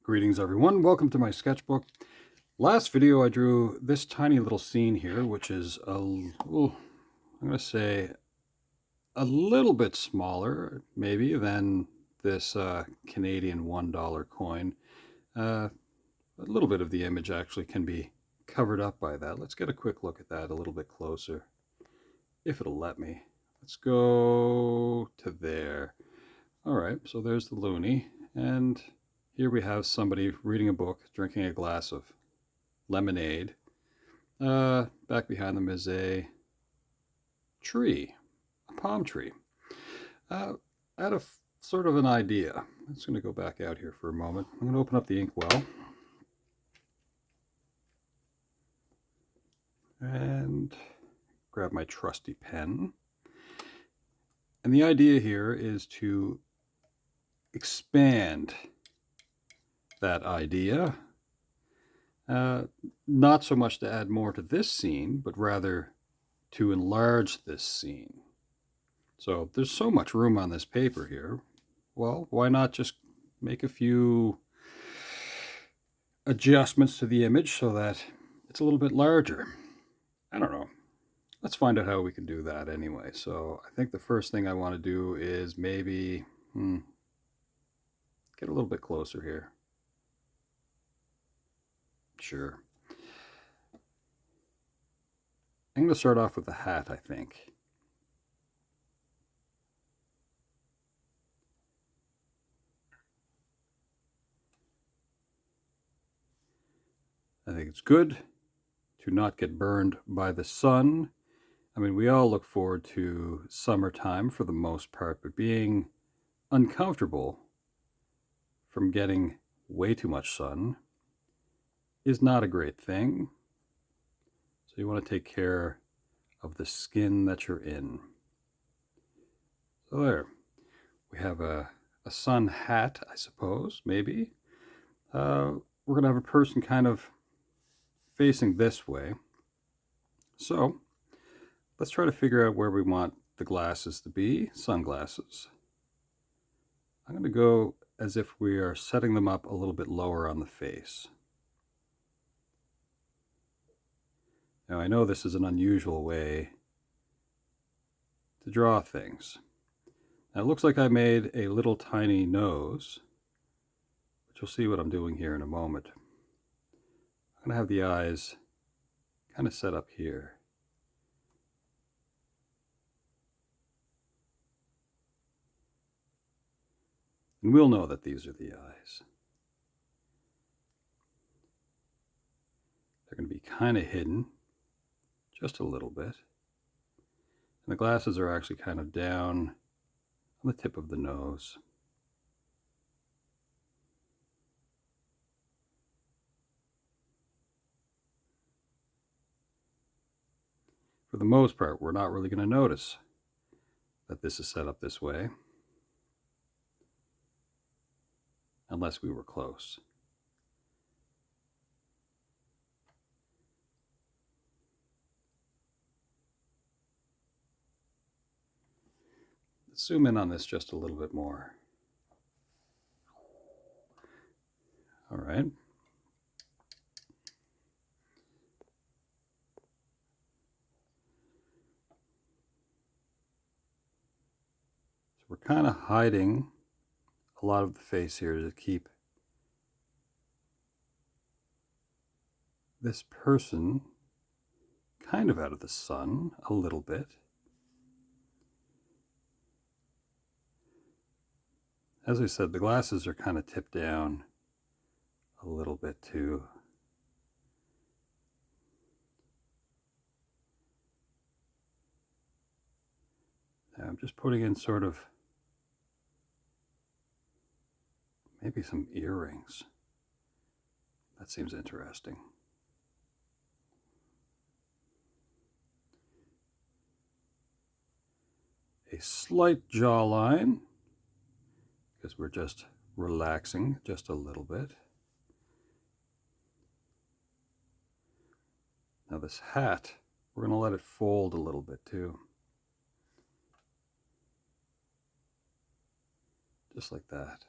Greetings everyone, welcome to my sketchbook. Last video I drew this tiny little scene here, which is I'm going to say a little bit smaller maybe than this Canadian $1 coin. A little bit of the image actually can be covered up by that. Let's get a quick look at that a little bit closer, if it'll let me. Let's go to there. All right, so there's the loonie, and here we have somebody reading a book, drinking a glass of lemonade. Back behind them is a tree, a palm tree. I had a sort of an idea. I'm just going to go back out here for a moment. I'm going to open up the inkwell and grab my trusty pen. And the idea here is to expand that idea. Not so much to add more to this scene, but rather to enlarge this scene. So there's so much room on this paper here. Well, why not just make a few adjustments to the image so that it's a little bit larger? I don't know. Let's find out how we can do that anyway. So I think the first thing I want to do is maybe get a little bit closer here. Sure. I'm going to start off with the hat, I think. I think it's good to not get burned by the sun. I mean, we all look forward to summertime for the most part, but being uncomfortable from getting way too much sun is not a great thing. So you want to take care of the skin that you're in. So there, we have a sun hat, I suppose, maybe. We're going to have a person kind of facing this way. So let's try to figure out where we want the glasses to be, sunglasses. I'm going to go as if we are setting them up a little bit lower on the face. Now I know this is an unusual way to draw things. Now it looks like I made a little tiny nose, but you'll see what I'm doing here in a moment. I'm going to have the eyes kind of set up here. And we'll know that these are the eyes. They're going to be kind of hidden, just a little bit. And the glasses are actually kind of down on the tip of the nose. For the most part, we're not really going to notice that this is set up this way, unless we were close. Let's zoom in on this just a little bit more. All right. So we're kind of hiding a lot of the face here to keep this person kind of out of the sun a little bit. As I said, the glasses are kind of tipped down a little bit too. Now I'm just putting in sort of maybe some earrings. That seems interesting. A slight jawline, because we're just relaxing just a little bit. Now this hat, we're going to let it fold a little bit too. Just like that.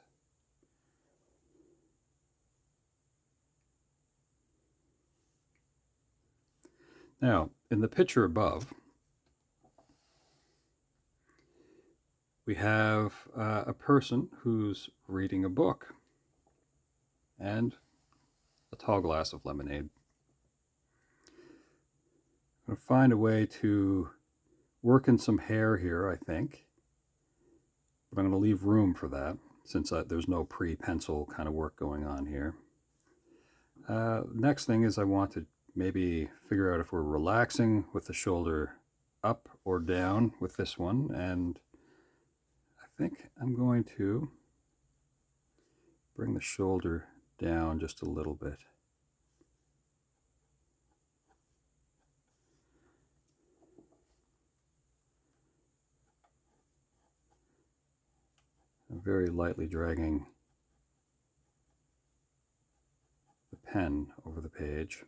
Now, in the picture above, we have a person who's reading a book and a tall glass of lemonade. I'm going to find a way to work in some hair here, I think. But I'm going to leave room for that since there's no pre-pencil kind of work going on here. Next thing is I want to maybe figure out if we're relaxing with the shoulder up or down with this one, and I think I'm going to bring the shoulder down just a little bit. I'm very lightly dragging the pen over the page.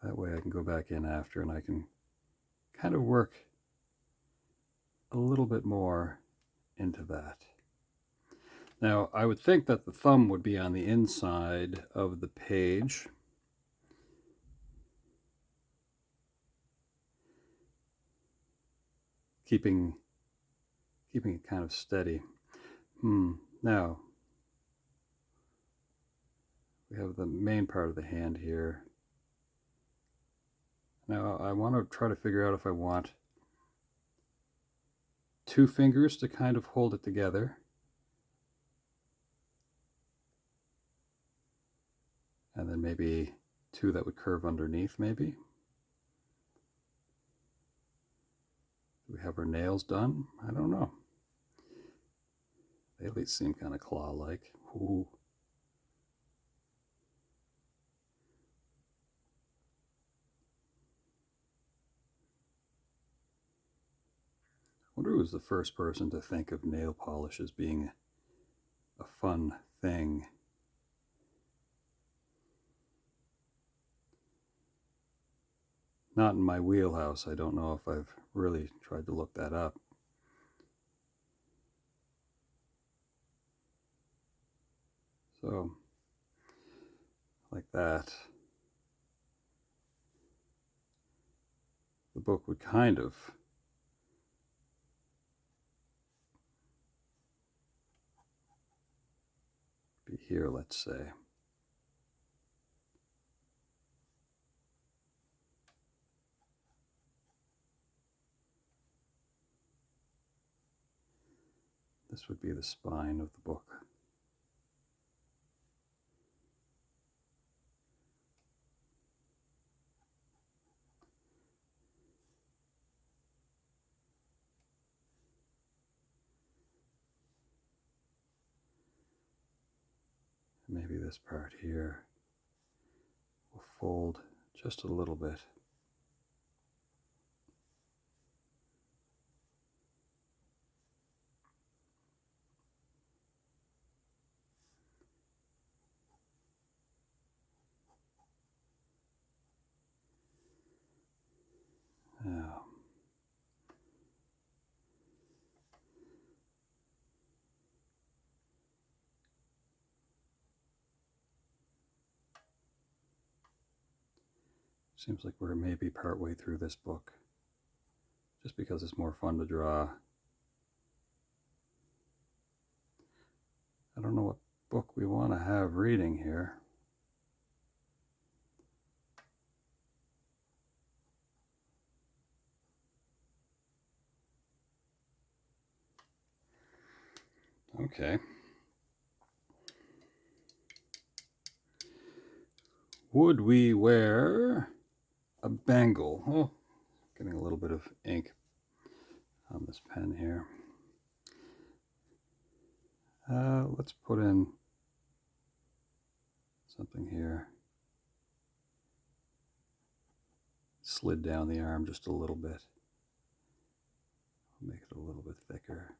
That way I can go back in after and I can kind of work a little bit more into that. Now, I would think that the thumb would be on the inside of the page. Keeping it kind of steady. Now, we have the main part of the hand here. Now, I want to try to figure out if I want 2 fingers to kind of hold it together. And then maybe 2 that would curve underneath, maybe. Do we have our nails done? I don't know. They at least seem kind of claw-like. Ooh. I wonder who was the first person to think of nail polish as being a fun thing. Not in my wheelhouse. I don't know if I've really tried to look that up. So, like that. The book would kind of be here, let's say. This would be the spine of the book. Maybe this part here will fold just a little bit. Now, seems like we're maybe partway through this book, just because it's more fun to draw. I don't know what book we want to have reading here. Okay. Would we wear a bangle? Oh, getting a little bit of ink on this pen here. Let's put in something here. Slid down the arm just a little bit. Make it a little bit thicker.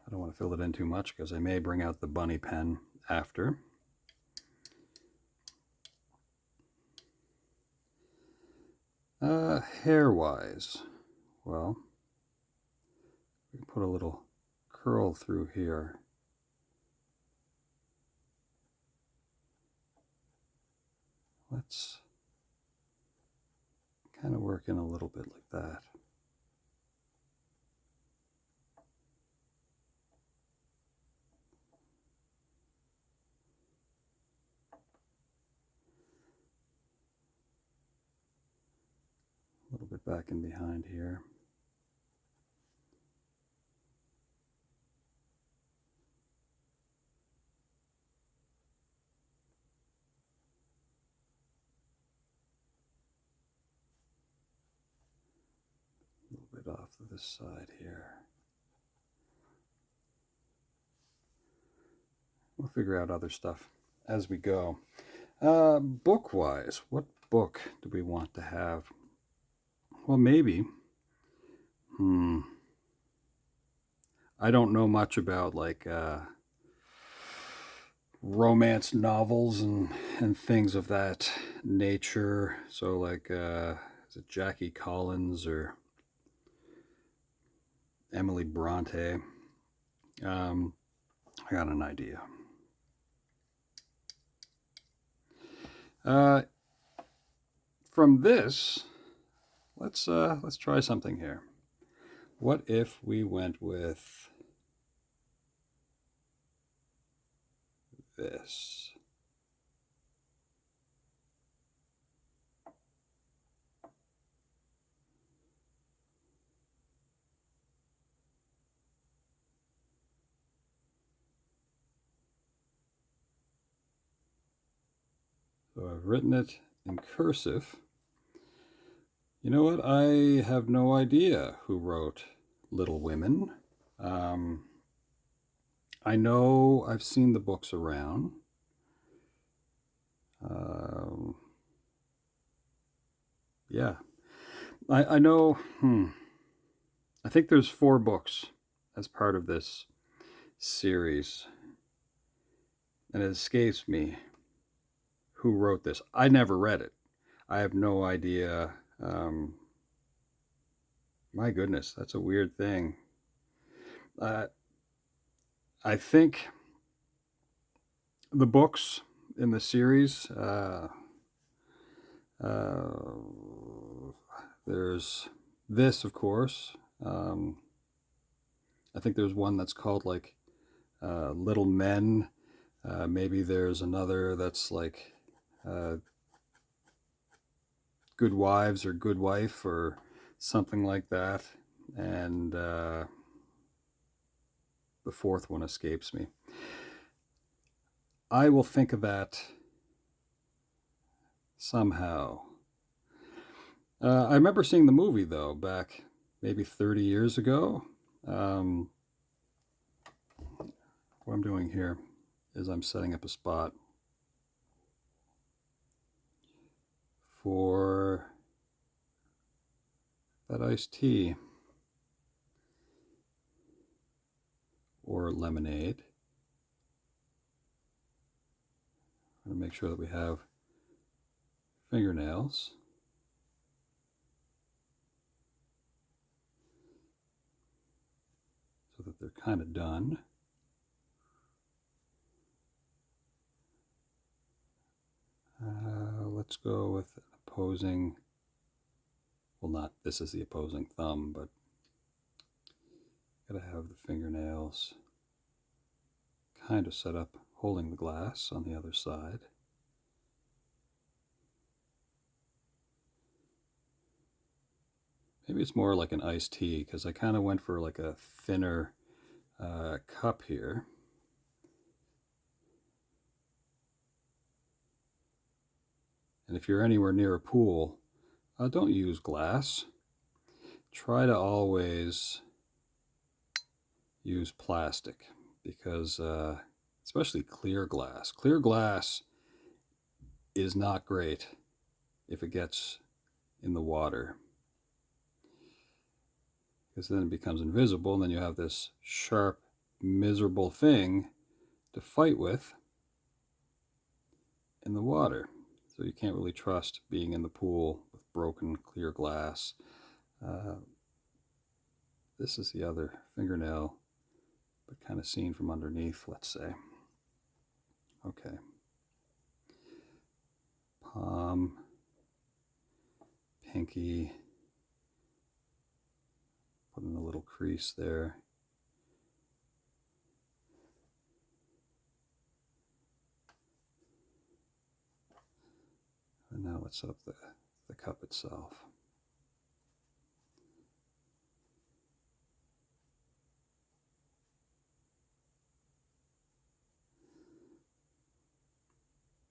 I don't want to fill it in too much because I may bring out the bunny pen after. Hair-wise, well, we can put a little curl through here. Let's kind of work in a little bit like that. A little bit back and behind here. A little bit off to this side here. We'll figure out other stuff as we go. Book-wise, what book do we want to have? Well, maybe. I don't know much about like romance novels and things of that nature. So like, is it Jackie Collins or Emily Bronte? I got an idea. From this, let's try something here. What if we went with this? So I've written it in cursive. You know what? I have no idea who wrote Little Women. I know I've seen the books around. Yeah. I know, I think there's 4 books as part of this series. And it escapes me who wrote this. I never read it. I have no idea. My goodness, that's a weird thing. I think the books in the series, there's this, of course. I think there's one that's called like Little Men. Maybe there's another that's like Good Wives or Good Wife or something like that. And the 4th one escapes me. I will think of that somehow. I remember seeing the movie, though, back maybe 30 years ago. What I'm doing here is I'm setting up a spot for that iced tea or lemonade. I'm going to make sure that we have fingernails. So that they're kind of done. Let's go with an opposing, well, not this is the opposing thumb, but gotta have the fingernails kind of set up, holding the glass on the other side. Maybe it's more like an iced tea, because I kind of went for like a thinner cup here. And if you're anywhere near a pool, don't use glass. Try to always use plastic, because especially clear glass is not great if it gets in the water, because then it becomes invisible, and then you have this sharp, miserable thing to fight with in the water. So you can't really trust being in the pool with broken clear glass. This is the other fingernail, but kind of seen from underneath, let's say. Okay. Palm, pinky, putting a little crease there. And now let's set up the cup itself.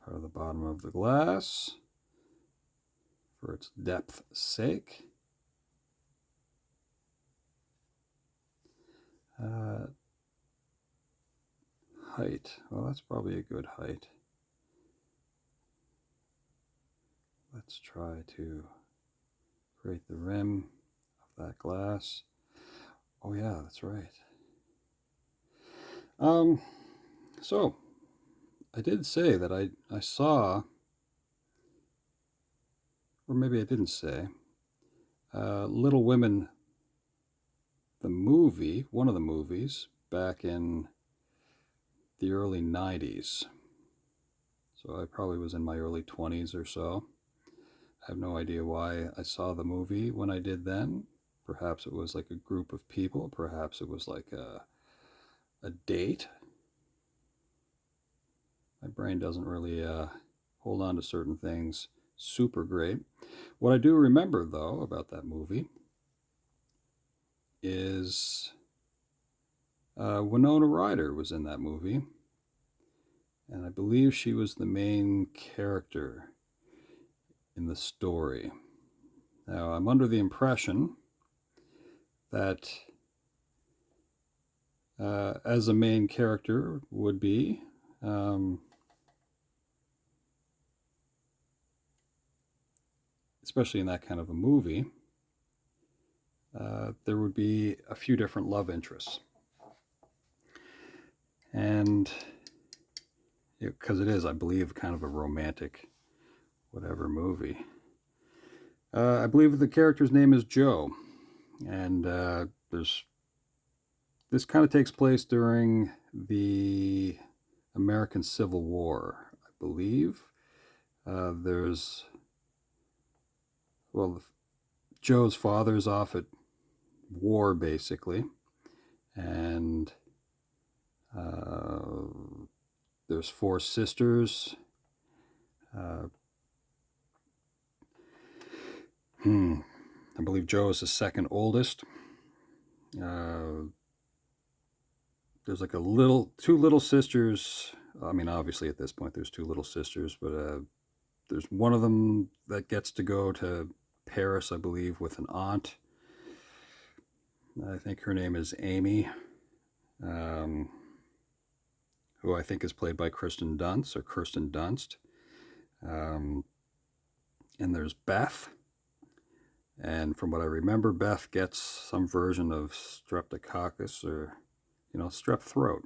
Part of the bottom of the glass for its depth's sake. Height. Well, that's probably a good height. Let's try to create the rim of that glass. Oh yeah, that's right. So I did say that I saw, or maybe I didn't say, Little Women, the movie, one of the movies, back in the early 90s. So I probably was in my early 20s or so. I have no idea why I saw the movie when I did then. Perhaps it was like a group of people. Perhaps it was like a date. My brain doesn't really hold on to certain things super great. What I do remember, though, about that movie is Wynona Ryder was in that movie. And I believe she was the main character in the story. Now, I'm under the impression that as a main character would be, especially in that kind of a movie, there would be a few different love interests. And because it is, I believe, kind of a romantic whatever movie. I believe the character's name is Joe. And this kind of takes place during the American Civil War, I believe. Joe's father's off at war, basically. And there's 4 sisters. I believe Joe is the second oldest. There's like 2 little sisters. I mean, obviously at this point there's 2 little sisters, but there's one of them that gets to go to Paris, I believe, with an aunt. I think her name is Amy, who I think is played by Kirsten Dunst. And there's Beth. And from what I remember, Beth gets some version of streptococcus or, strep throat.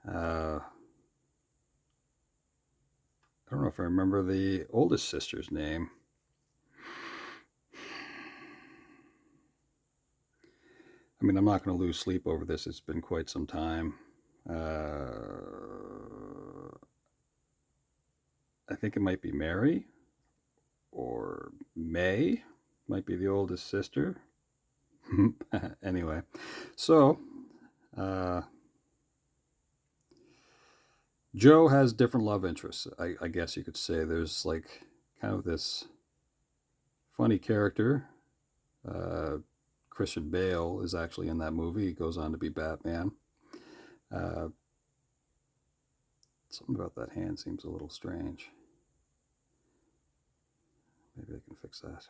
I don't know if I remember the oldest sister's name. I mean, I'm not going to lose sleep over this. It's been quite some time. I think it might be Mary or May. Might be the oldest sister. Anyway, so Joe has different love interests. I guess you could say there's like kind of this funny character. Christian Bale is actually in that movie. He goes on to be Batman. Something about that hand seems a little strange. Maybe I can fix that.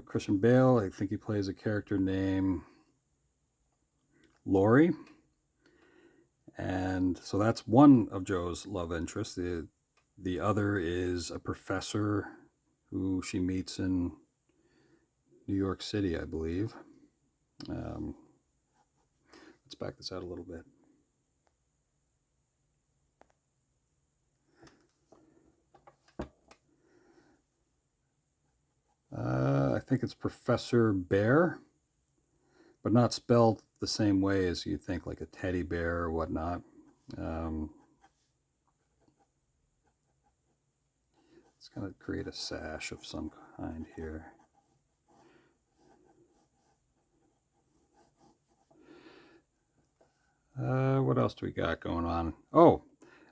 Christian Bale, I think he plays a character named Laurie. And so that's one of Joe's love interests. The other is a professor who she meets in New York City, I believe. Let's back this out a little bit. I think it's Professor Bear, but not spelled the same way as you think, like a teddy bear or whatnot. It's going to create a sash of some kind here. What else do we got going on? Oh,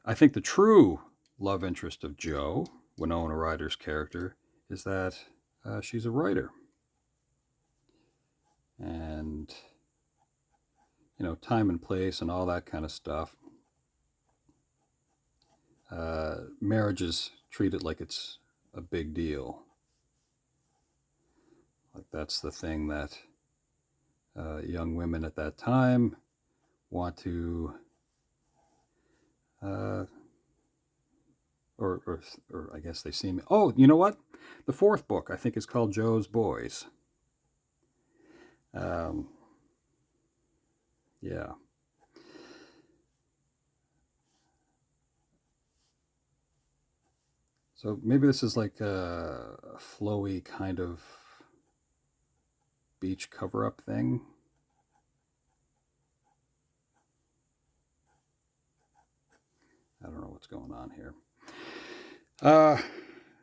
I think the true love interest of Jo, Wynona Ryder's character, is that she's a writer. And, you know, time and place and all that kind of stuff. Marriage is treated like it's a big deal. Like that's the thing that young women at that time want to, or I guess they see me. Oh, you know what? The fourth book I think is called Jo's Boys. Yeah. So maybe this is like a flowy kind of beach cover-up thing. I don't know what's going on here.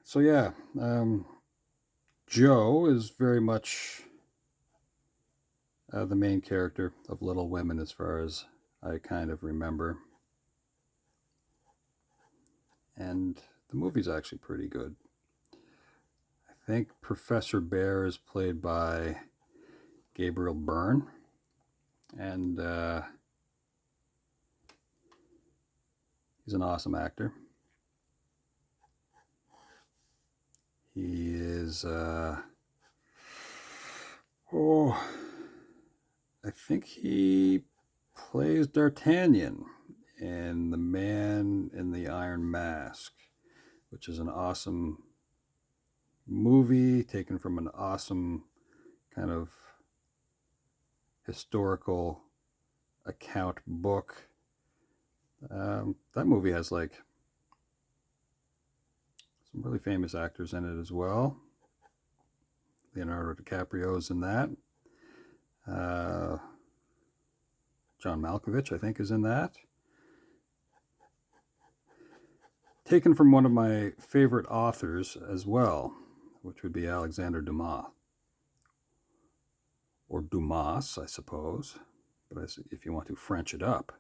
So yeah, Jo is very much the main character of Little Women as far as I kind of remember. And the movie's actually pretty good. I think Professor Bear is played by Gabriel Byrne. And he's an awesome actor. He is, I think he plays D'Artagnan in The Man in the Iron Mask, which is an awesome movie taken from an awesome kind of historical account book. That movie has like some really famous actors in it as well. Leonardo DiCaprio is in that. John Malkovich, I think, is in that. Taken from one of my favorite authors as well, which would be Alexander Dumas. Or Dumas, I suppose. But if you want to French it up,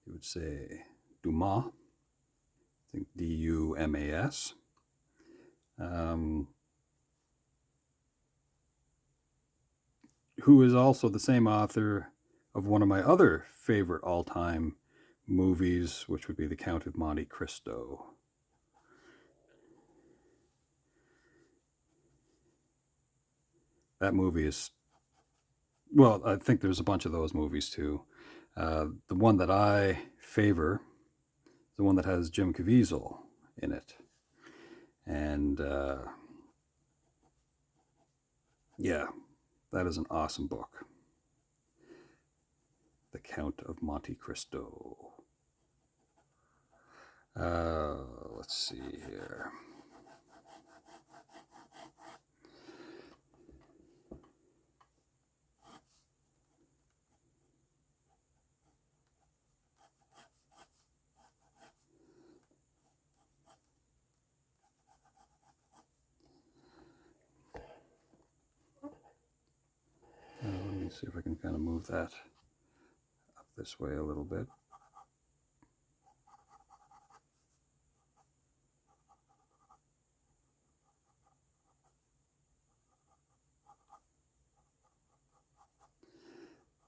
you would say Dumas. I think D-U-M-A-S. Who is also the same author of one of my other favorite all-time movies, which would be The Count of Monte Cristo. That movie is, well, I think there's a bunch of those movies too. The one that I favor, the one that has Jim Caviezel in it. And yeah, that is an awesome book. The Count of Monte Cristo. Let's see here. Let me see if I can kind of move that up this way a little bit.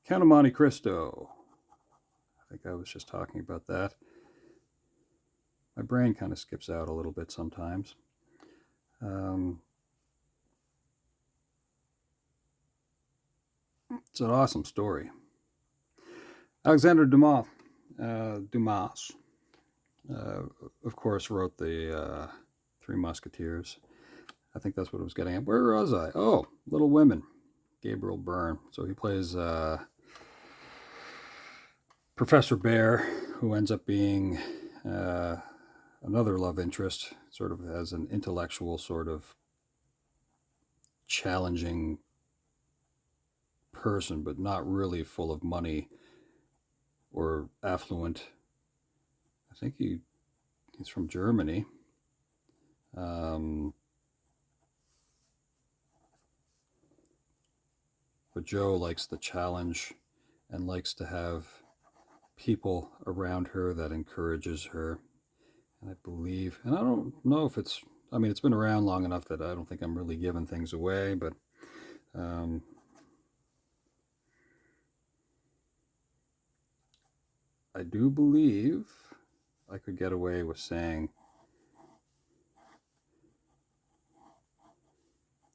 Count of Monte Cristo. I think I was just talking about that. My brain kind of skips out a little bit sometimes. It's an awesome story. Alexander Dumas, of course, wrote the Three Musketeers. I think that's what I was getting at. Where was I? Oh, Little Women. Gabriel Byrne. So he plays Professor Bear, who ends up being another love interest, sort of as an intellectual sort of challenging person, but not really full of money or affluent. I think he's from Germany. But Joe likes the challenge and likes to have people around her that encourages her. And I believe, and I don't know if it's, I mean, it's been around long enough that I don't think I'm really giving things away, but I do believe I could get away with saying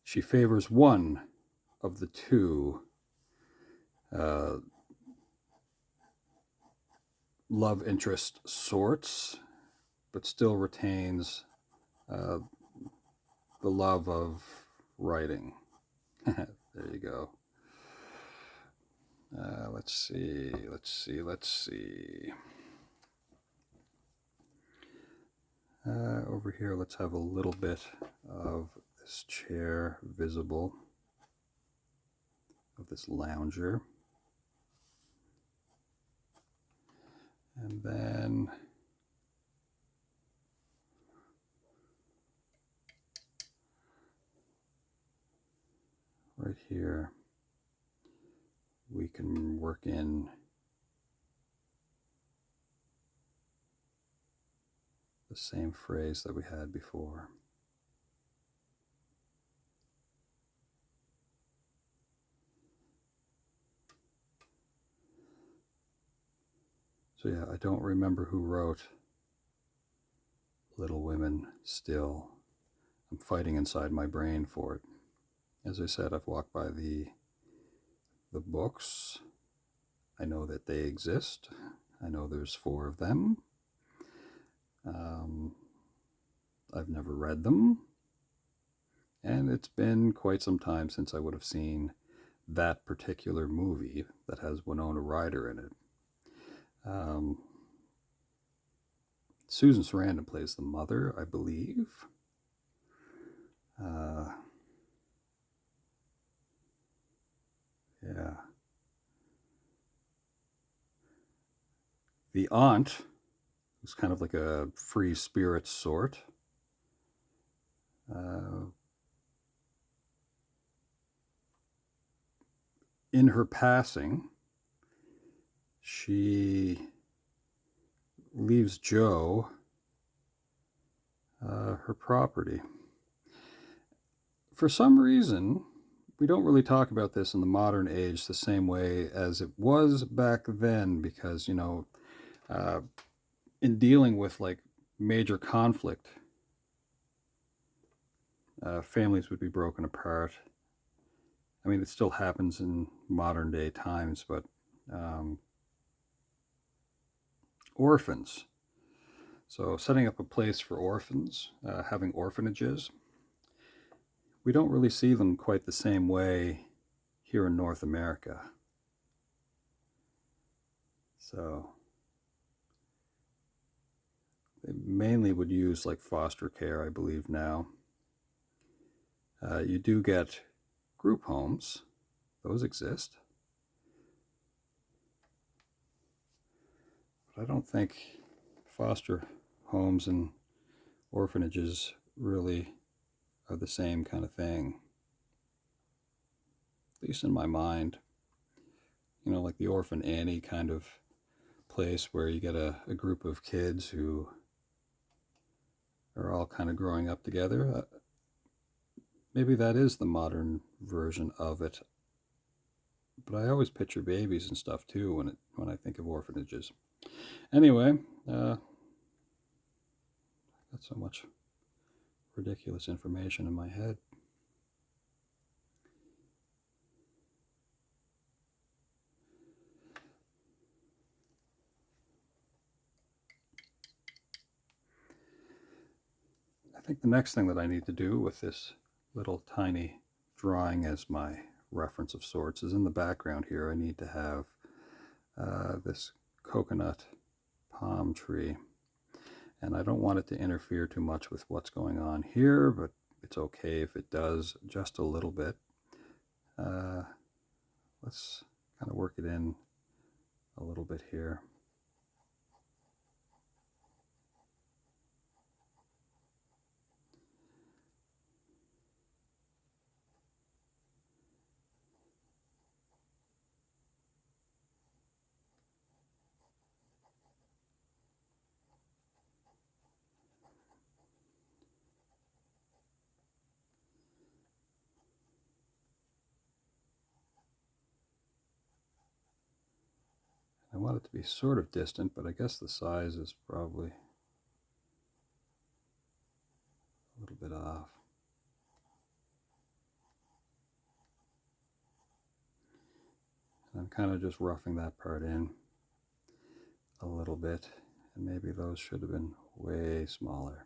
she favors one of the two love interest sorts, but still retains the love of writing. There you go. Let's see. Over here, let's have a little bit of this chair visible, of this lounger. And then right here, we can work in the same phrase that we had before. So yeah, I don't remember who wrote Little Women still. I'm fighting inside my brain for it. As I said, I've walked by the books. I know that they exist. I know there's 4 of them. I've never read them. And it's been quite some time since I would have seen that particular movie that has Wynona Ryder in it. Susan Sarandon plays the mother, I believe. Yeah. The aunt was kind of like a free spirit sort. In her passing, she leaves Joe her property. For some reason, we don't really talk about this in the modern age the same way as it was back then, because, you know, in dealing with like major conflict, families would be broken apart. I mean, it still happens in modern day times, but orphans. So setting up a place for orphans, having orphanages, we don't really see them quite the same way here in North America. So they mainly would use like foster care, I believe now. You do get group homes. Those exist. But I don't think foster homes and orphanages really are the same kind of thing. At least in my mind. You know, like the Orphan Annie kind of place where you get a group of kids who are all kind of growing up together. Maybe that is the modern version of it. But I always picture babies and stuff too when I think of orphanages. Anyway, got so much ridiculous information in my head. I think the next thing that I need to do with this little tiny drawing as my reference of sorts is in the background here. I need to have this coconut palm tree, and I don't want it to interfere too much with what's going on here, but it's okay if it does just a little bit. Let's kind of work it in a little bit here. I want it to be sort of distant, but I guess the size is probably a little bit off. And I'm kind of just roughing that part in a little bit, and maybe those should have been way smaller.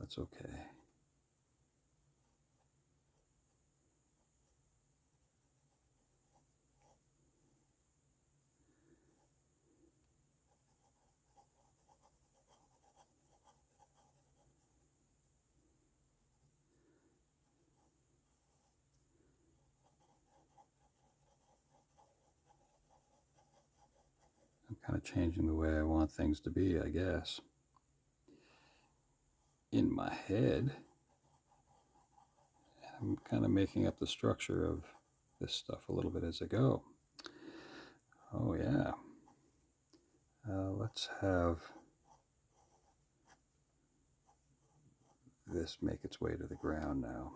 That's okay. I'm kind of changing the way I want things to be, I guess. In my head, I'm kind of making up the structure of this stuff a little bit as I go. Oh yeah. Let's have this make its way to the ground now.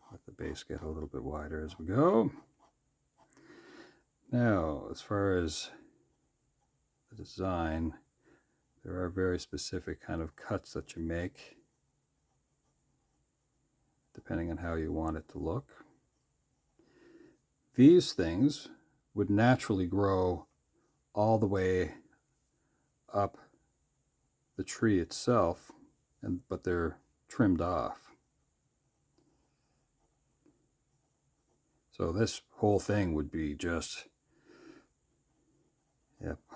Let the base get a little bit wider as we go. Now, as far as the design, there are very specific kind of cuts that you make depending on how you want it to look. These things would naturally grow all the way up the tree itself, but they're trimmed off. So this whole thing would be just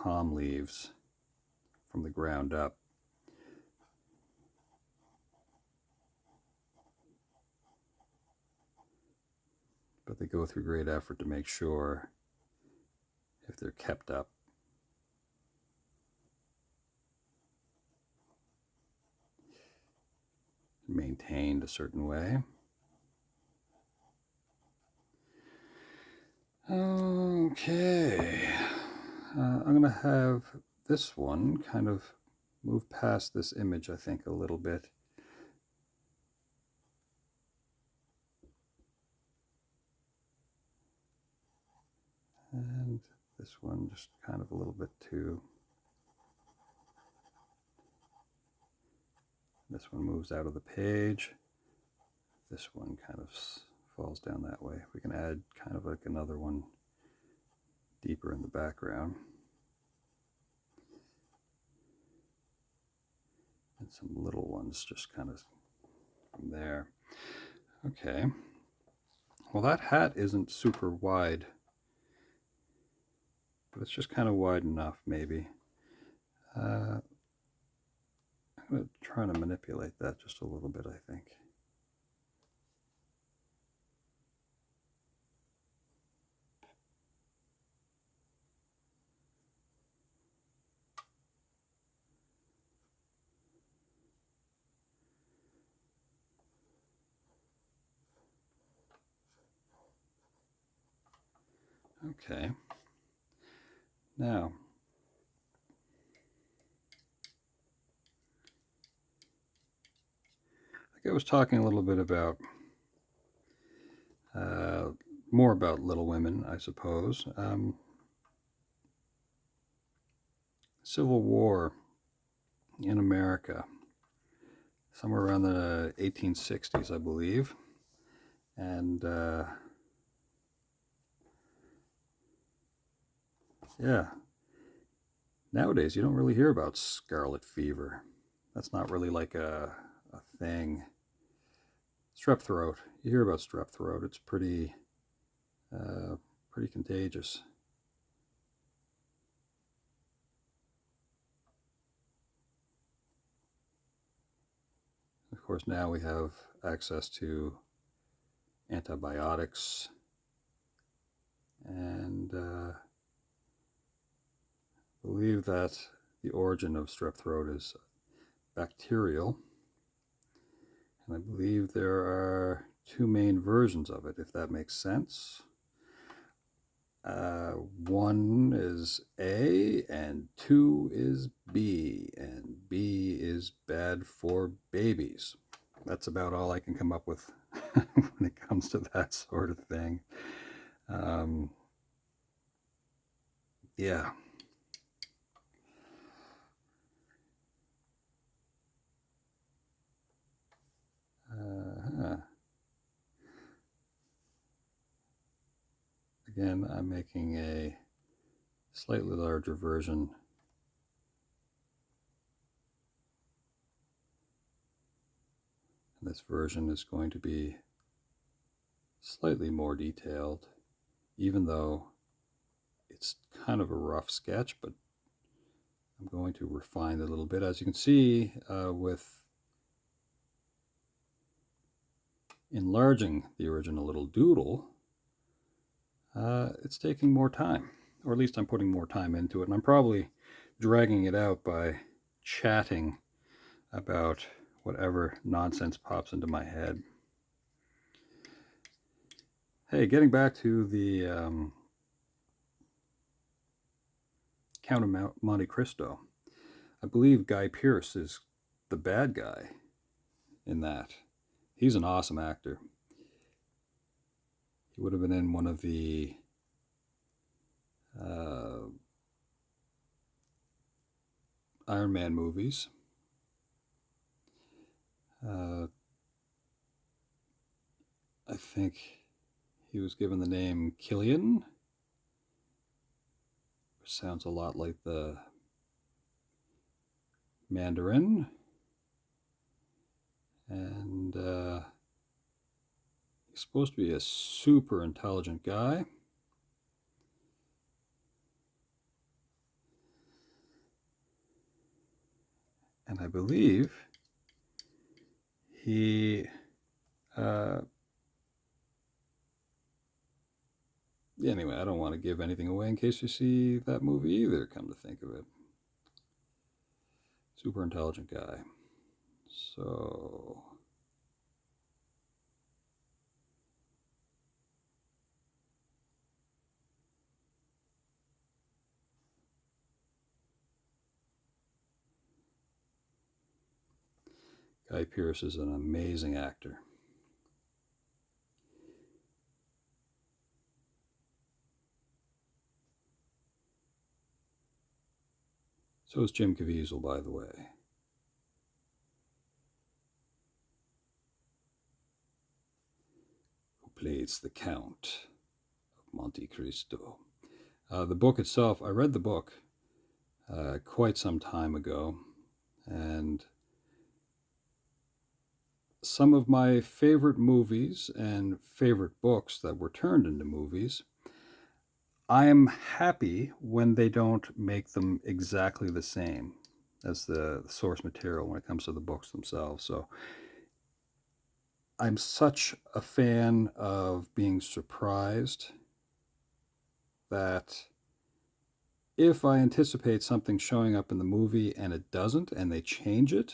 palm leaves from the ground up. But they go through great effort to make sure if they're kept up. Maintained a certain way. Okay, I'm going to have this one kind of move past this image, I think, a little bit. And this one just kind of a little bit too. This one moves out of the page. This one kind of falls down that way. We can add kind of like another one deeper in the background. And some little ones just kind of from there. Okay. Well, that hat isn't super wide, but it's just kind of wide enough, maybe. I'm going to try to manipulate that just a little bit, I think. Okay. Now, I was talking a little bit about more about Little Women, I suppose. Civil War in America, somewhere around the 1860s, I believe. And yeah, nowadays you don't really hear about scarlet fever. That's not really like a thing. Strep throat. You hear about strep throat. It's pretty contagious. of course, now we have access to antibiotics, and I believe that the origin of strep throat is bacterial, and I believe there are two main versions of it, if that makes sense. One is A and two is B, and B is bad for babies. That's about all I can come up with when it comes to that sort of thing. Yeah. Again, I'm making a slightly larger version. And this version is going to be slightly more detailed, even though it's kind of a rough sketch, but I'm going to refine it a little bit. As you can see, with enlarging the original little doodle, it's taking more time, or at least I'm putting more time into it, and I'm probably dragging it out by chatting about whatever nonsense pops into my head. Hey, getting back to the Count of Monte Cristo, I believe Guy Pearce is the bad guy in that. He's an awesome actor. He would have been in one of the Iron Man movies. I think he was given the name Killian, which sounds a lot like the Mandarin. And he's supposed to be a super intelligent guy. And I believe he anyway, I don't want to give anything away in case you see that movie either, come to think of it. Super intelligent guy. So Guy Pearce is an amazing actor. So is Jim Caviezel, by the way. Who plays the Count of Monte Cristo. The book itself, I read the book quite some time ago, and some of my favorite movies and favorite books that were turned into movies, I am happy when they don't make them exactly the same as the source material when it comes to the books themselves. So I'm such a fan of being surprised that if I anticipate something showing up in the movie and it doesn't, and they change it,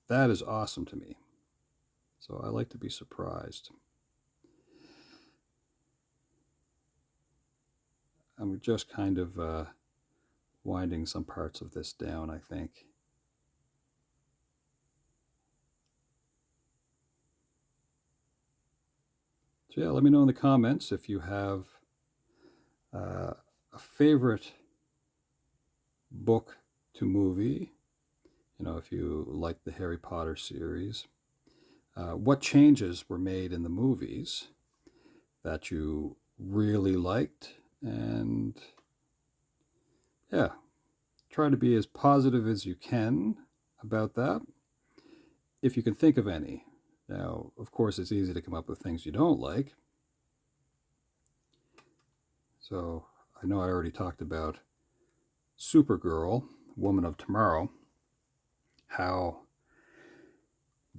that is awesome to me. So I like to be surprised. I'm just kind of winding some parts of this down, I think. So yeah, let me know in the comments if you have a favorite book to movie. You know, if you like the Harry Potter series. What changes were made in the movies that you really liked, and yeah, try to be as positive as you can about that, if you can think of any. Now, of course, it's easy to come up with things you don't like. So I know I already talked about Supergirl, Woman of Tomorrow, how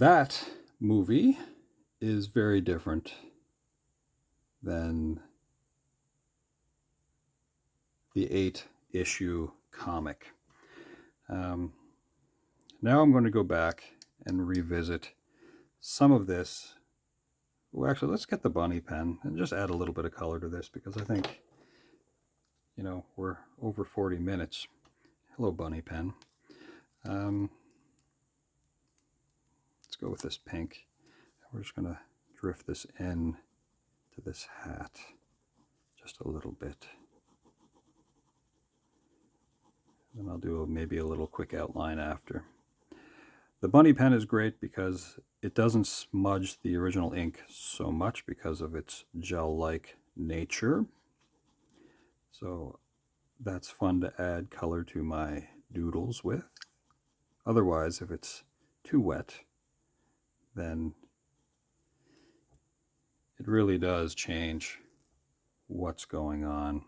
that movie is very different than the 8-issue comic. Now I'm going to go back and revisit some of this. Well, actually, let's get the bunny pen and just add a little bit of color to this, because I think, you know, we're over 40 minutes. Hello, bunny pen. Let's go with this pink. We're just going to drift this in to this hat just a little bit. Then I'll do maybe a little quick outline after. The bunny pen is great because it doesn't smudge the original ink so much because of its gel-like nature. So that's fun to add color to my doodles with. Otherwise, if it's too wet, then it really does change what's going on.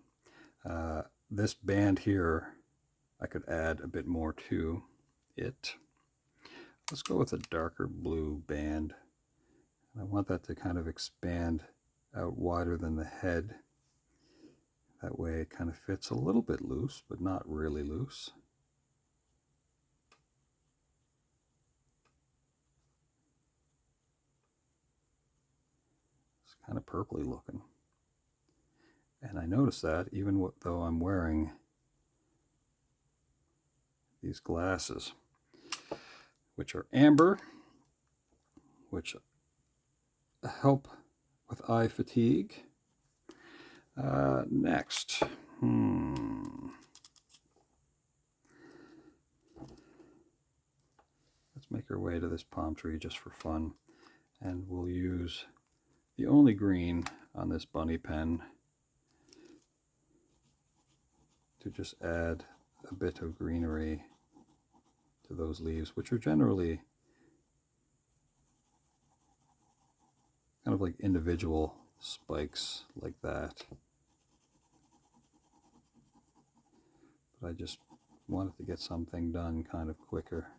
This band here, I could add a bit more to it. Let's go with a darker blue band. I want that to kind of expand out wider than the head. That way it kind of fits a little bit loose, but not really loose. It's kind of purpley looking. And I notice that even though I'm wearing these glasses, which are amber, which help with eye fatigue. Next, let's make our way to this palm tree just for fun, and we'll use the only green on this bunny pen to just add a bit of greenery to those leaves, which are generally kind of like individual spikes like that. But I just wanted to get something done kind of quicker,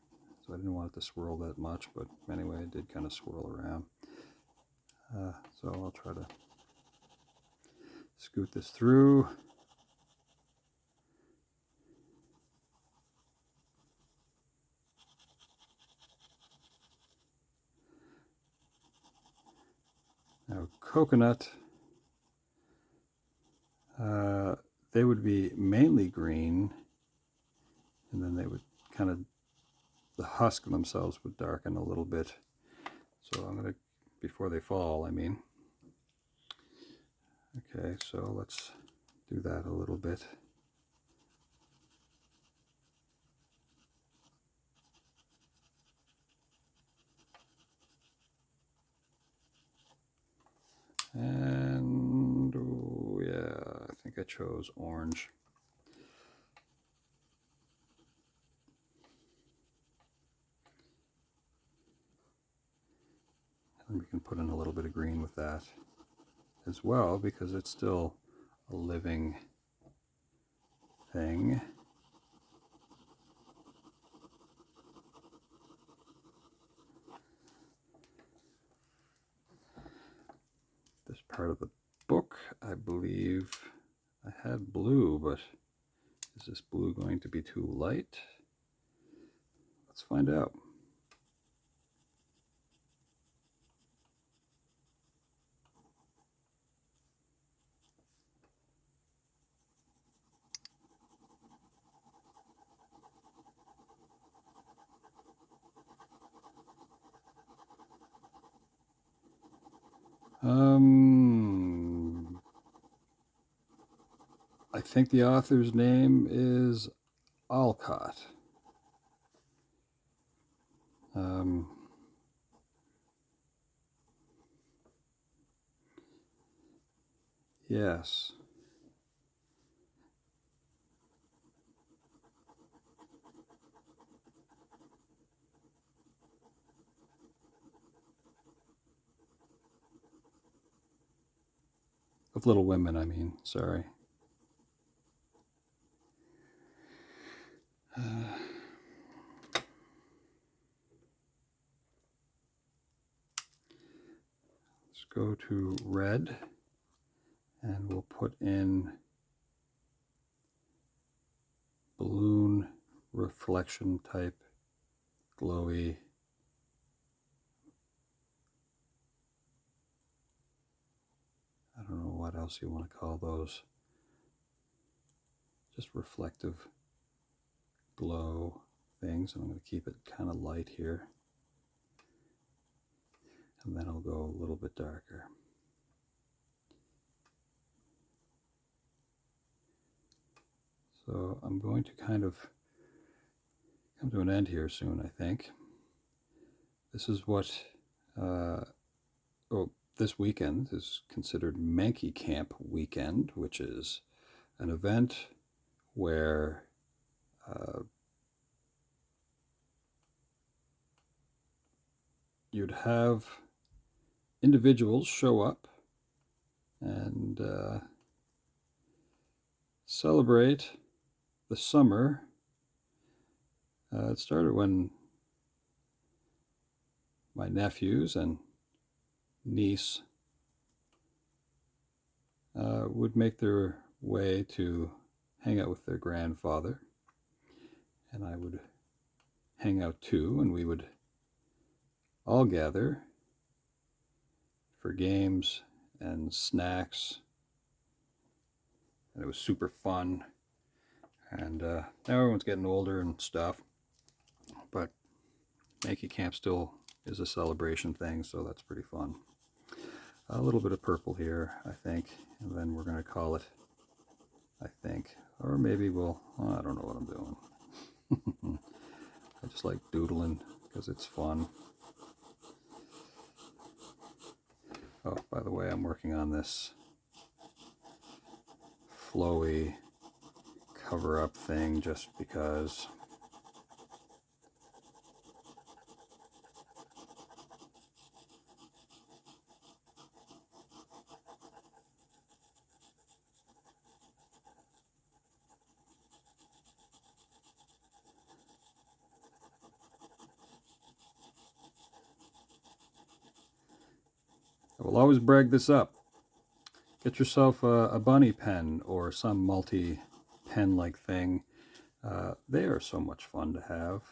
so I didn't want it to swirl that much, but anyway, it did kind of swirl around. So I'll try to scoot this through. Now, coconut, they would be mainly green, and then they would kind of, the husk themselves would darken a little bit. So I'm going to, before they fall, I mean. Okay, so let's do that a little bit. And oh yeah, I think I chose orange. And we can put in a little bit of green with that as well, because it's still a living thing. This part of the book, I believe I had blue, but is this blue going to be too light? Let's find out. I think the author's name is Alcott. Yes. Of Little Women, I mean, sorry. go to red, and we'll put in balloon reflection type glowy. I don't know what else you want to call those. Just reflective glow things. I'm going to keep it kind of light here. And then I'll go a little bit darker. So I'm going to kind of come to an end here soon, I think. This is what, this weekend is considered Mankey Camp weekend, which is an event where you'd have individuals show up and celebrate the summer. It started when my nephews and niece would make their way to hang out with their grandfather, and I would hang out too, and we would all gather for games and snacks, and it was super fun. And now everyone's getting older and stuff, but Mankey Camp still is a celebration thing, so that's pretty fun. A little bit of purple here, I think, and then we're going to call it, I think, or maybe we'll, I don't know what I'm doing. I just like doodling because it's fun. Oh, by the way, I'm working on this flowy cover-up thing just because. I will always brag this up. Get yourself a bunny pen or some multi-pen like thing. They are so much fun to have.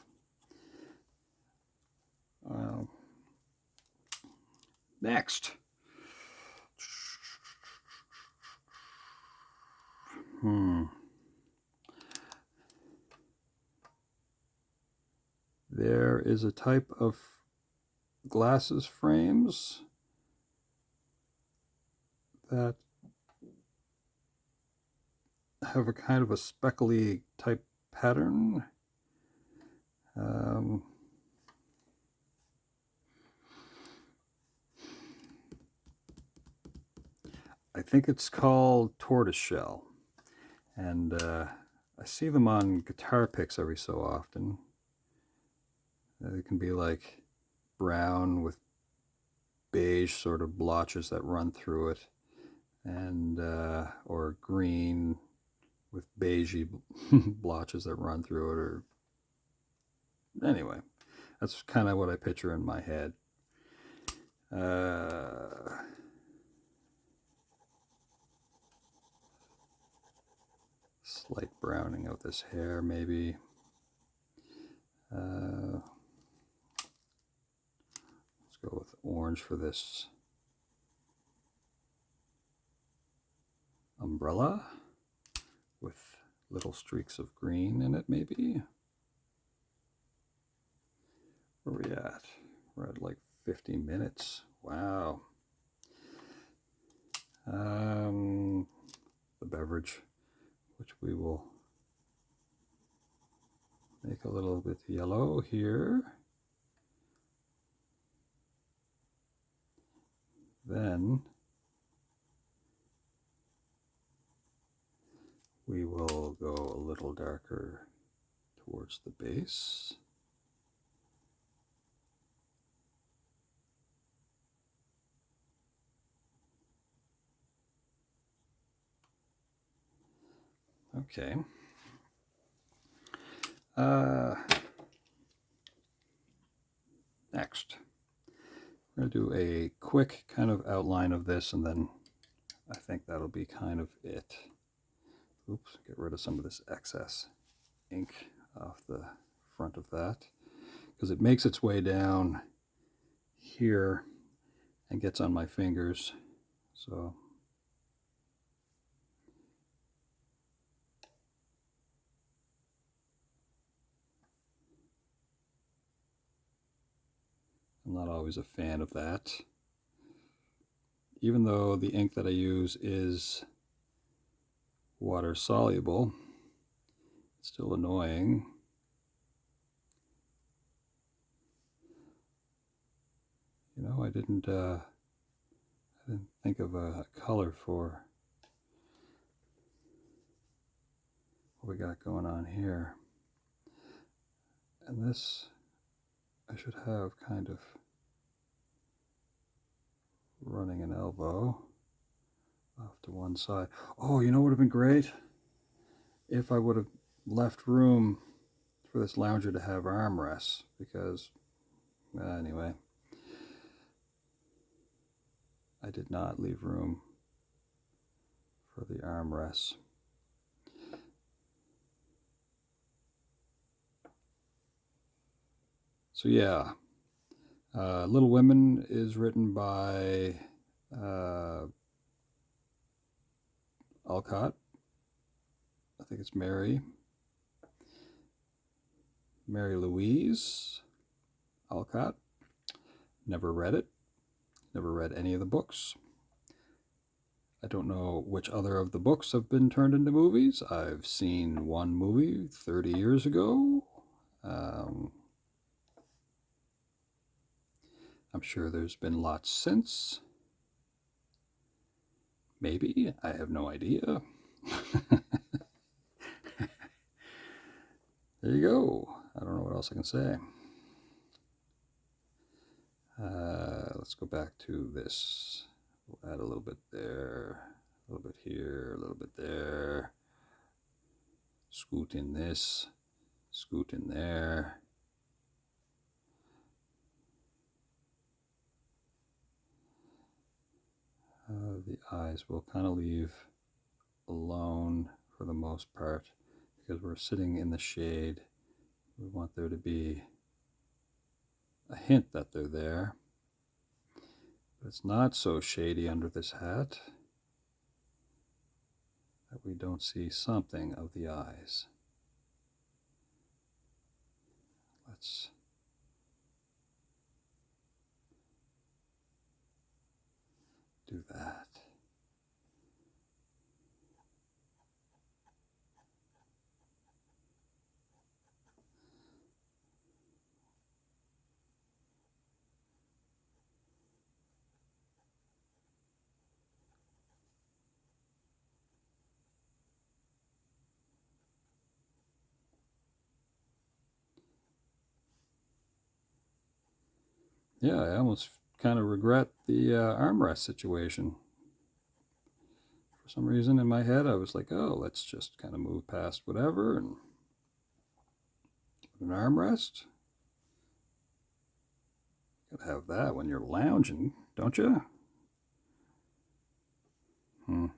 Next. There is a type of glasses frames that have a kind of a speckly type pattern. I think it's called tortoiseshell, and I see them on guitar picks every so often. They can be like brown with beige sort of blotches that run through it, and or green with beigey blotches that run through it. Or anyway, that's kind of what I picture in my head. Slight browning of this hair, maybe. Let's go with orange for this umbrella with little streaks of green in it, maybe. Where are we at? We're at like 50 minutes. Wow. The beverage, which we will make a little bit yellow here. Then we will go a little darker towards the base. Okay. Next, I'm going to do a quick kind of outline of this, and then I think that'll be kind of it. Oops, get rid of some of this excess ink off the front of that, because it makes its way down here and gets on my fingers. So I'm not always a fan of that. Even though the ink that I use is water soluble, it's still annoying. You know, I didn't think of a color for what we got going on here. And this, I should have kind of running an elbow off to one side. Oh, you know what would have been great? If I would have left room for this lounger to have armrests, because, anyway, I did not leave room for the armrests. So yeah, Little Women is written by Alcott. I think it's Mary Louise Alcott. Never read it. Never read any of the books. I don't know which other of the books have been turned into movies. I've seen one movie 30 years ago. I'm sure there's been lots since. Maybe. I have no idea. There you go. I don't know what else I can say. Let's go back to this. We'll add a little bit there, a little bit here, a little bit there. Scoot in this, scoot in there. The eyes we'll kind of leave alone for the most part, because we're sitting in the shade. We want there to be a hint that they're there. But it's not so shady under this hat that we don't see something of the eyes. Let's do that. Yeah, I almost kind of regret the armrest situation. For some reason in my head, I was like, oh, let's just kind of move past whatever and put an armrest. You gotta have that when you're lounging, don't you? Didn't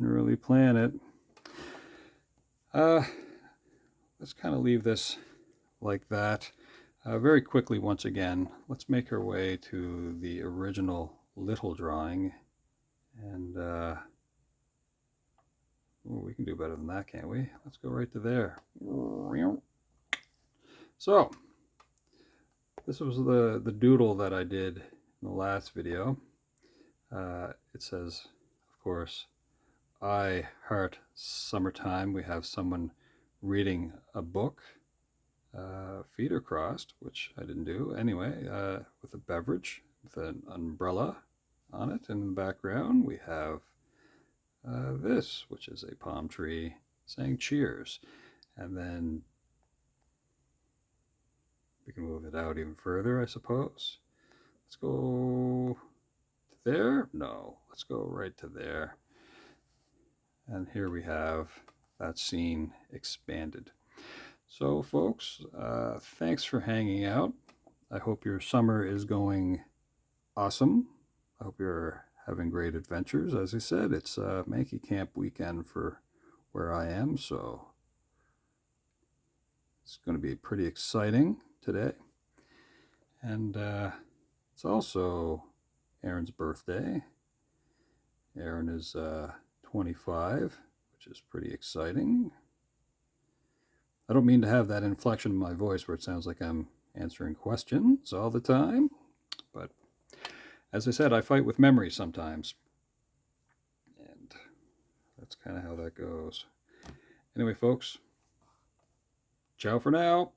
really plan it. Let's kind of leave this like that. Very quickly, once again, let's make our way to the original little drawing. And we can do better than that, can't we? Let's go right to there. So, this was the doodle that I did in the last video. It says, of course, I heart summertime. We have someone reading a book, feet are crossed, which I didn't do anyway, with a beverage, with an umbrella on it. In the background, we have this, which is a palm tree saying cheers. And then we can move it out even further, I suppose. Let's go to there. No, let's go right to there. And here we have that scene expanded. So folks, thanks for hanging out. I hope your summer is going awesome. I hope you're having great adventures. As I said, it's Mankey Camp weekend for where I am, so it's going to be pretty exciting today. And it's also Aaron's birthday. Aaron is 25, which is pretty exciting. I don't mean to have that inflection in my voice where it sounds like I'm answering questions all the time, but as I said, I fight with memory sometimes, and that's kind of how that goes. Anyway, folks, ciao for now.